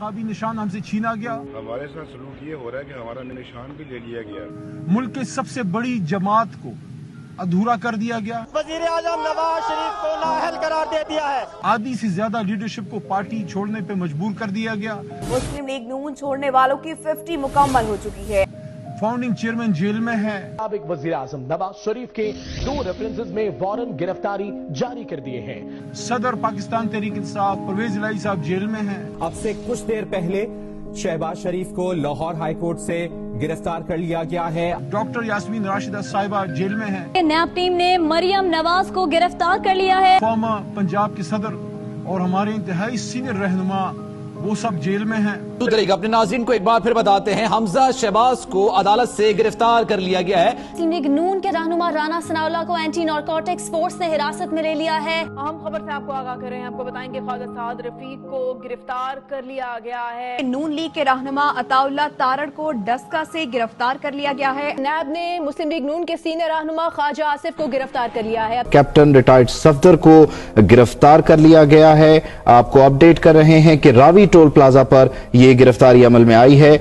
इंतखाबी निशान हमसे छीना गया। हमारे साथ सलूक ये हो रहा है कि हमारा निशान भी ले लिया गया। मुल्क के सबसे बड़ी जमात को अधूरा कर दिया गया। वजीर आजम नवाज शरीफ को नाअहल करार दे दिया है। आधी से ज्यादा लीडरशिप को पार्टी छोड़ने पे मजबूर कर दिया गया। मुस्लिम लीग नून छोड़ने वालों की 50 मुकम्मल हो चुकी है। फाउंडिंग चेयरमैन जेल में है। साबिक वजीर आजम नवाज शरीफ के 2 रेफरेंसेस में वारंट गिरफ्तारी जारी कर दिए हैं। सदर पाकिस्तान तहरीक इंसाफ परवेज इलाही साहब जेल में हैं। अब से कुछ देर पहले शहबाज शरीफ को लाहौर हाई कोर्ट से गिरफ्तार कर लिया गया है। डॉक्टर यास्मीन राशिदा साहिबा जेल में हैं। नैब टीम ने मरियम नवाज को गिरफ्तार कर लिया है। फॉर्मर पंजाब के सदर और हमारे इंतहाई सीनियर रहनुमा वो सब जेल में हैं। अपने नाज़रीन को एक बार फिर बताते हैं, हमजा शहबाज को अदालत से गिरफ्तार कर लिया गया है। मुस्लिम लीग नून के रहनुमा राना सनाउल्लाह को एंटी नारकोटिक्स फोर्स ने हिरासत में ले लिया है। अहम खबर से आपको आगाह कर रहे हैं। आपको बताएंगे ख्वाजा साद रफीक को गिरफ्तार कर लिया गया है। नून लीग के रहनुमा अताउल्लाह तारड़ को डस्का से गिरफ्तार कर लिया गया है। नैब ने मुस्लिम लीग नून के सीनियर रहनुमा ख्वाजा आसिफ को गिरफ्तार कर लिया है। कैप्टन रिटायर्ड सफदर को गिरफ्तार कर लिया गया है। आपको अपडेट कर रहे हैं कि रावी टोल प्लाजा पर यह गिरफ्तारी अमल में आई है।